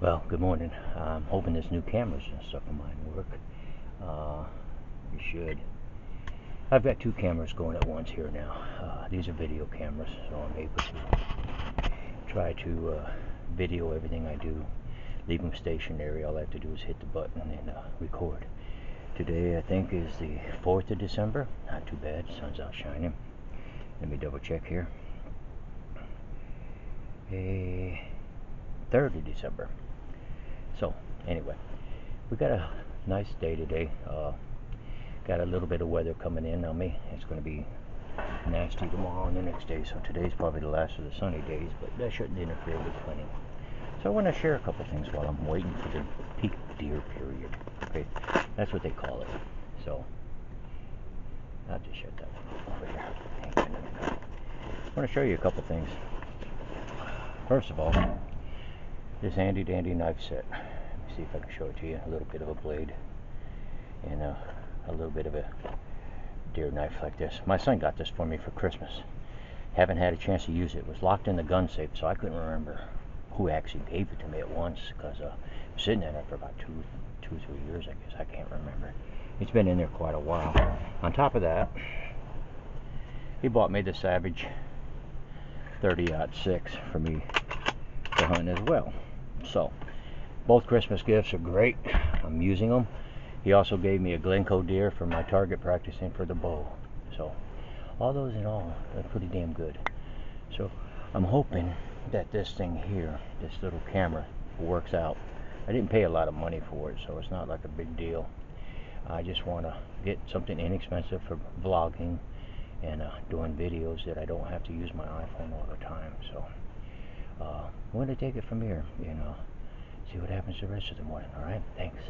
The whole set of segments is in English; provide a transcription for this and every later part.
Well, good morning. I'm hoping this new cameras and stuff of mine work. It should. I've got two cameras going at once here now. These are video cameras, so I'm able to try to video everything I do. Leave them stationary. All I have to do is hit the button and record. Today, I think, is the 4th of December. Not too bad. Sun's out shining. Let me double check here. 3rd of December. So, anyway, we got a nice day today. Got a little bit of weather coming in on me. It's going to be nasty tomorrow and the next day, so today's probably the last of the sunny days, but that shouldn't interfere with hunting. So I want to share a couple things while I'm waiting for the peak deer period. Okay, that's what they call it. So, I'll just shut that one over here. I want to show you a couple things. First of all, this handy dandy knife set. Let me see if I can show it to you. A little bit of a blade and a little bit of a deer knife like this. My son got this for me for Christmas. Haven't had a chance to use it. It was locked in the gun safe, so I couldn't remember who actually gave it to me at once, because it was sitting in there for about two or 3 years, I guess. I can't remember. It's been in there quite a while. On top of that, he bought me the Savage 30-06 for me to hunt as well. So, both Christmas gifts are great. I'm using them. He also gave me a Glencoe deer for my target practicing for the bow. So, all those in all are pretty damn good. So, I'm hoping that this thing here, this little camera, works out. I didn't pay a lot of money for it, so it's not like a big deal. I just want to get something inexpensive for vlogging and doing videos that I don't have to use my iPhone all the time. So, I'm going to take it from here, see what happens the rest of the morning. Alright, thanks.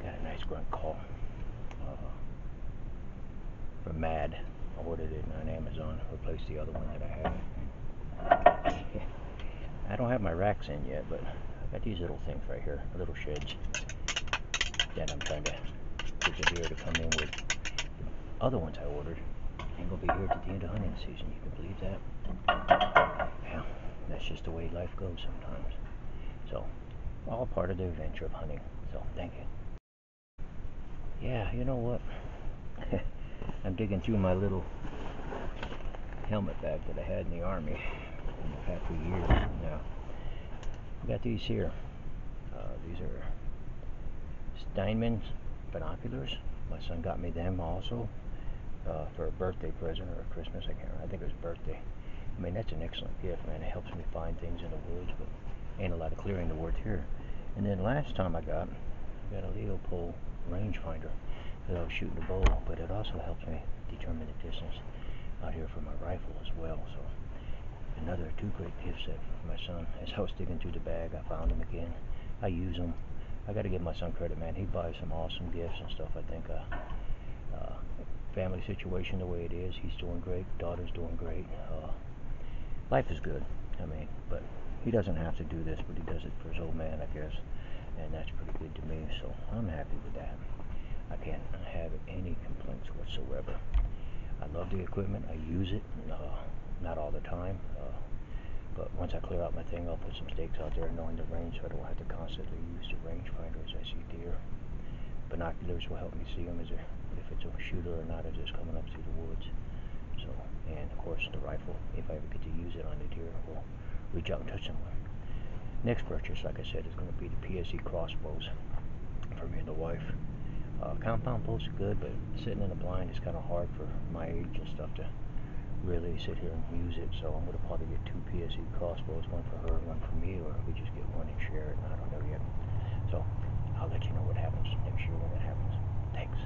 Got a nice grunt call from Mad. I ordered it on Amazon, replaced the other one that I had. I don't have my racks in yet, but I got these little things right here, little sheds that I'm trying to get the deer to come in with. The other ones I ordered ain't gonna be here at the end of hunting season. You can believe that? Yeah, that's just the way life goes sometimes. So, all part of the adventure of hunting. So, thank you. Yeah, you know what? I'm digging through my little helmet bag that I had in the Army in the past few years. Now, I got these here. These are Steinman's binoculars. My son got me them also for a birthday present or a Christmas. I can't remember. I think it was birthday. I mean, that's an excellent gift, man. It helps me find things in the woods, but ain't a lot of clearing the woods here. And then last time I got a Leopold rangefinder that I was shooting the bow, but it also helps me determine the distance out here for my rifle as well. So another two great gifts that my son, as I was digging through the bag, I found them again. I use them. I got to give my son credit, man. He buys some awesome gifts and stuff. I think family situation the way it is, he's doing great. Daughter's doing great. Life is good. I mean, but he doesn't have to do this, but he does it for his old man, I guess, and that's pretty good to me. So I'm happy with that. I can't have any complaints whatsoever. I love the equipment. I use it, not all the time, but once I clear out my thing, I'll put some stakes out there knowing the range, so I don't have to constantly use the rangefinder as I see deer. Binoculars will help me see them if it's a shooter or not, as it's coming up through the woods. So, and of course the rifle, if I ever get to use it on the deer, will reach out and touch someone. Next purchase, like I said, is going to be the PSE crossbows for me and the wife. Compound posts are good, but sitting in the blind is kind of hard for my age and stuff to really sit here and use it. So I'm going to probably get two PSE crossbows, one for her, one for me, or we just get one and share it. I don't know yet. So I'll let you know what happens next year when that happens. Thanks.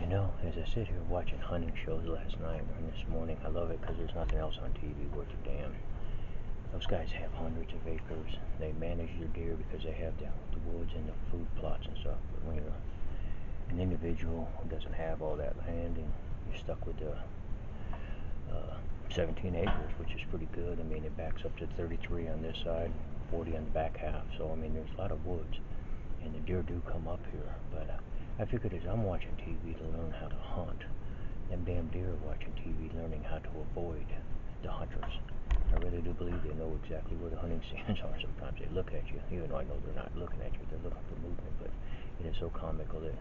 You know, as I sit here watching hunting shows last night and this morning, I love it because there's nothing else on TV worth a damn. Those guys have hundreds of acres. They manage their deer because they have the woods and the food plots and stuff. But when you're an individual who doesn't have all that land and you're stuck with the 17 acres, which is pretty good. I mean, it backs up to 33 on this side, 40 on the back half. So, I mean, there's a lot of woods. And the deer do come up here, but I figured as I'm watching TV to learn how to hunt, them damn deer are watching TV learning how to avoid the hunters. I really do believe they know exactly where the hunting stands are. Sometimes they look at you, even though I know they're not looking at you, they're looking for movement, but it is so comical that,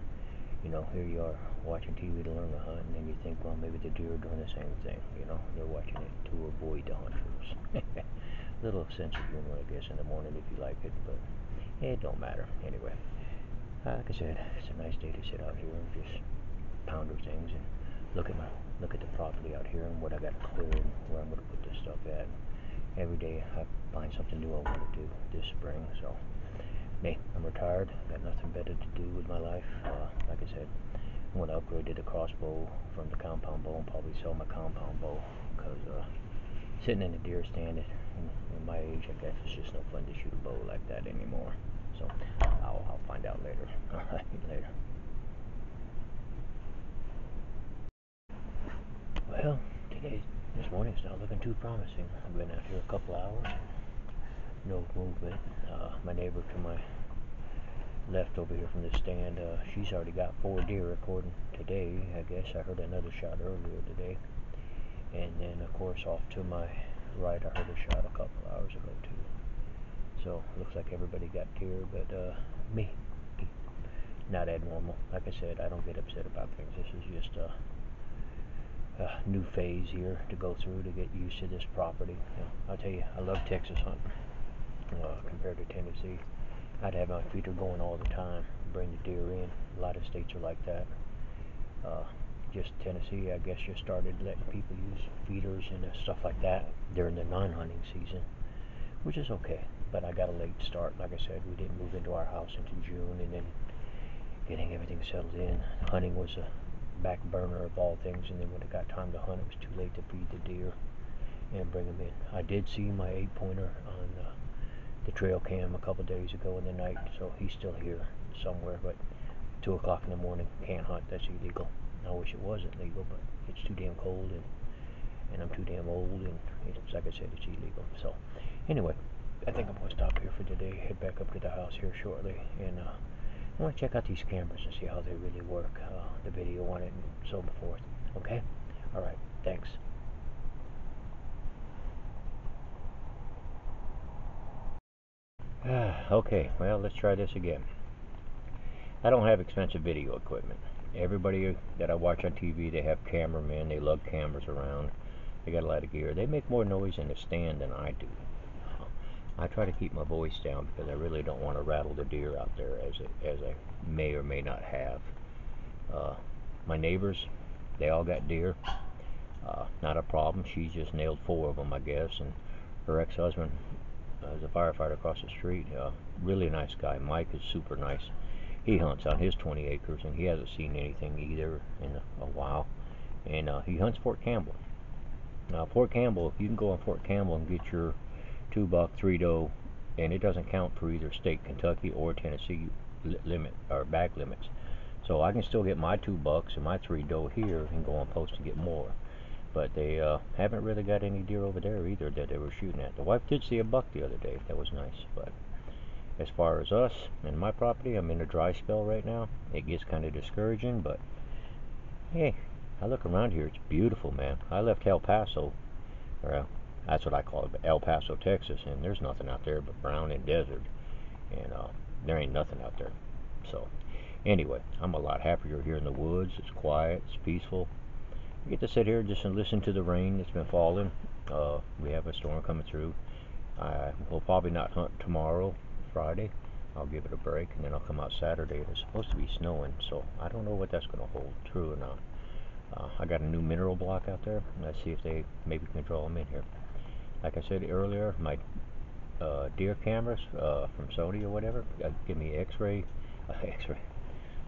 you know, here you are watching TV to learn to hunt, and then you think, well, maybe the deer are doing the same thing, you know, they're watching it to avoid the hunters. Little sense of humor, I guess, in the morning if you like it, but it don't matter. Anyway, like I said, it's a nice day to sit out here and just ponder things and look at the property out here and what I got to clear and where I'm going to put this stuff at. Every day I find something new I want to do this spring. So, hey, I'm retired. Got nothing better to do with my life. Like I said, I'm going to upgrade to the crossbow from the compound bow and probably sell my compound bow because sitting in a deer stand in my age, I guess it's just no fun to shoot a bow like that anymore. So I'll find out later. All right, later. Well, this morning's not looking too promising. I've been out here a couple hours, no movement. My neighbor to my left over here from the stand, she's already got 4 deer according today. I guess I heard another shot earlier today. And then, of course, off to my right, I heard a shot a couple hours ago too. So looks like everybody got deer, but me, not abnormal. Like I said, I don't get upset about things. This is just a new phase here to go through to get used to this property. You know, I'll tell you, I love Texas hunting compared to Tennessee. I'd have my feeder going all the time, bring the deer in. A lot of states are like that. Just Tennessee, I guess, just started letting people use feeders and stuff like that during the non-hunting season, which is okay. But I got a late start. Like I said, we didn't move into our house until June, and then getting everything settled in. Hunting was a back burner of all things, and then when it got time to hunt, it was too late to feed the deer and bring them in. I did see my 8-pointer on the trail cam a couple days ago in the night, so he's still here somewhere, but 2 o'clock in the morning, can't hunt. That's illegal. I wish it wasn't legal, but it's too damn cold, and I'm too damn old, and it's, like I said, it's illegal. So anyway, I think I'm going to stop here for today, head back up to the house here shortly, and I want to check out these cameras and see how they really work, the video on it and so forth. Okay? Alright, thanks. Okay, well, let's try this again. I don't have expensive video equipment. Everybody that I watch on TV, they have cameramen, they lug cameras around, they got a lot of gear. They make more noise in the stand than I do. I try to keep my voice down because I really don't want to rattle the deer out there as I may or may not have. My neighbors, they all got deer. Not a problem. She just nailed 4 of them, I guess, and her ex-husband is a firefighter across the street. Really nice guy. Mike is super nice. He hunts on his 20 acres, and he hasn't seen anything either in a while. And he hunts Fort Campbell. Now, Fort Campbell, you can go on Fort Campbell and get your 2-buck, 3 doe, and it doesn't count for either state, Kentucky or Tennessee limit or back limits. So I can still get my 2 bucks and my 3 doe here and go on post to get more. But they haven't really got any deer over there either that they were shooting at. The wife did see a buck the other day. That was nice. But as far as us and my property, I'm in a dry spell right now. It gets kind of discouraging, but hey, I look around here. It's beautiful, man. I left El Paso, or that's what I call it, El Paso, Texas, and there's nothing out there but brown and desert. And there ain't nothing out there. So anyway, I'm a lot happier here in the woods. It's quiet, it's peaceful. I get to sit here just and listen to the rain that's been falling. We have a storm coming through. I will probably not hunt tomorrow, Friday. I'll give it a break, and then I'll come out Saturday. It's supposed to be snowing, so I don't know what that's going to hold true or not. I got a new mineral block out there. Let's see if they maybe can draw them in here. Like I said earlier, my deer cameras from Sony or whatever give me X-ray.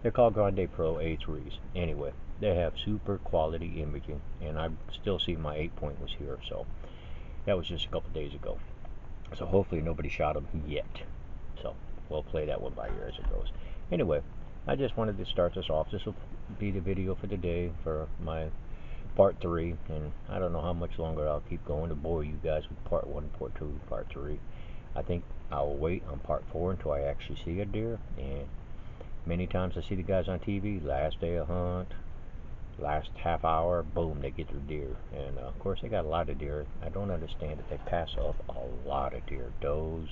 They're called Grande Pro A3s. Anyway, they have super quality imaging, and I still see my 8-point was here. So that was just a couple days ago. So hopefully nobody shot them yet. So we'll play that one by ear as it goes. Anyway, I just wanted to start this off. This will be the video for the day for my part 3, and I don't know how much longer I'll keep going to bore you guys with part 1, part 2, part 3. I think I'll wait on part 4 until I actually see a deer, and Many times I see the guys on TV, last day of hunt, last half hour, boom, they get their deer. And of course, they got a lot of deer. I don't understand that they pass up a lot of deer, does,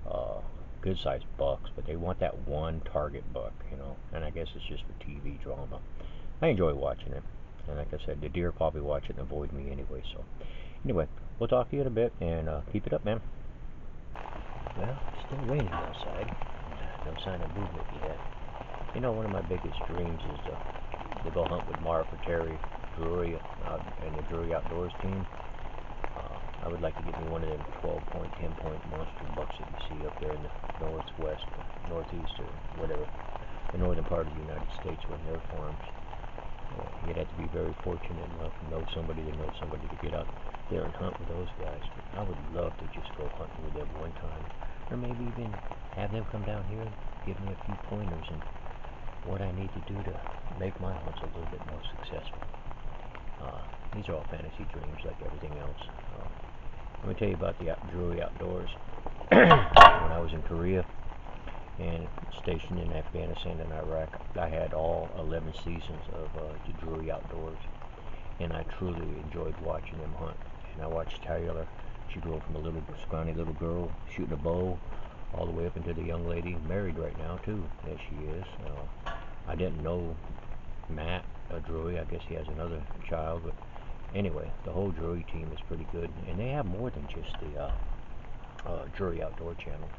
uh, good sized bucks, but they want that one target buck, you know. And I guess it's just for TV drama. I enjoy watching it. And like I said, the deer probably watch it and avoid me anyway. So anyway, we'll talk to you in a bit, and keep it up, man. Well, it's still raining outside. No sign of movement yet. You know, one of my biggest dreams is to go hunt with Mark or Terry Drury and the Drury Outdoors team. I would like to get me one of them 12-point, 10-point monster bucks that you see up there in the northwest, northeast, or whatever, the northern part of the United States when they're farms. You'd have to be very fortunate enough to know somebody to get out there and hunt with those guys. But I would love to just go hunting with them one time, or maybe even have them come down here and give me a few pointers and what I need to do to make my hunts a little bit more successful. These are all fantasy dreams like everything else. Let me tell you about the Drury Outdoors. When I was in Korea and stationed in Afghanistan and Iraq, I had all 11 seasons of the Drury Outdoors, and I truly enjoyed watching them hunt. And I watched Tyler. She grew from a little scrawny little girl shooting a bow all the way up into the young lady married right now too, as she is. I didn't know Matt Drury. I guess he has another child, but anyway, the whole Drury team is pretty good, and they have more than just the Drury Outdoor channel.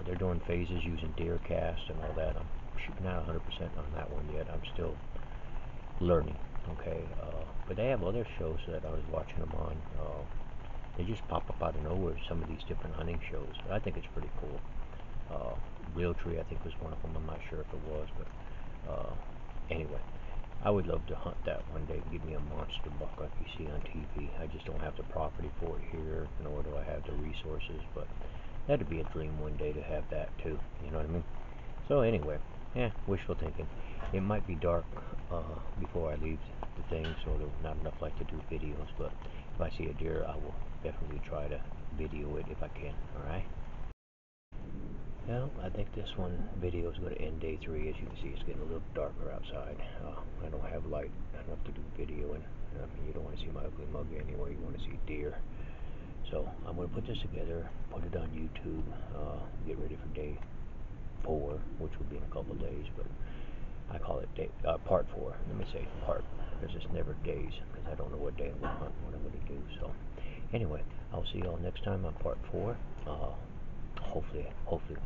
They're doing phases using deer cast and all that. I'm shooting out 100% on that one yet. I'm still learning, okay? But they have other shows that I was watching them on. They just pop up out of nowhere, some of these different hunting shows. I think it's pretty cool. Realtree, I think, was one of them. I'm not sure if it was, but anyway, I would love to hunt that one day and give me a monster buck like you see on TV. I just don't have the property for it here, nor do I have the resources, but that'd be a dream one day to have that too, you know what I mean? So anyway, wishful thinking. It might be dark before I leave the thing, so there's not enough light to do videos, but if I see a deer, I will definitely try to video it if I can, alright? Well, I think this video is going to end day 3. As you can see, it's getting a little darker outside. I don't have light enough to do videoing. I mean, you don't want to see my ugly mug anyway. You want to see deer. So I'm going to put this together, put it on YouTube, get ready for day 4, which will be in a couple of days. But I call it part 4. Let me say part, because it's never days, because I don't know what day I'm going to hunt, what I'm going to do. So anyway, I'll see y'all next time on part 4. Hopefully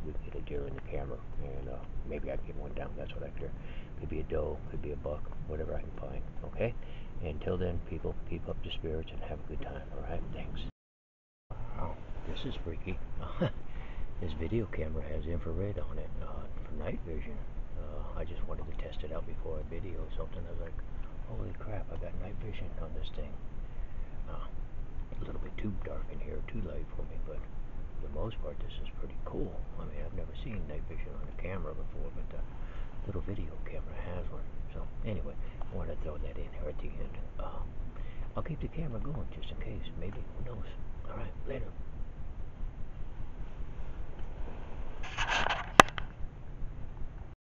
we can get a deer in the camera, and maybe I can get one down. That's what I fear. Could be a doe, could be a buck, whatever I can find. Okay? Until then, people, keep up the spirits and have a good time. Alright? Thanks. Oh, this is freaky. This video camera has infrared on it for night vision. I just wanted to test it out before I video something. I was like, holy crap, I got night vision on this thing. A little bit too dark in here, too light for me, but for the most part, this is pretty cool. I mean, I've never seen night vision on a camera before, but the little video camera has one. So anyway, I wanted to throw that in here at the end. I'll keep the camera going just in case. Maybe, who knows? Alright, later.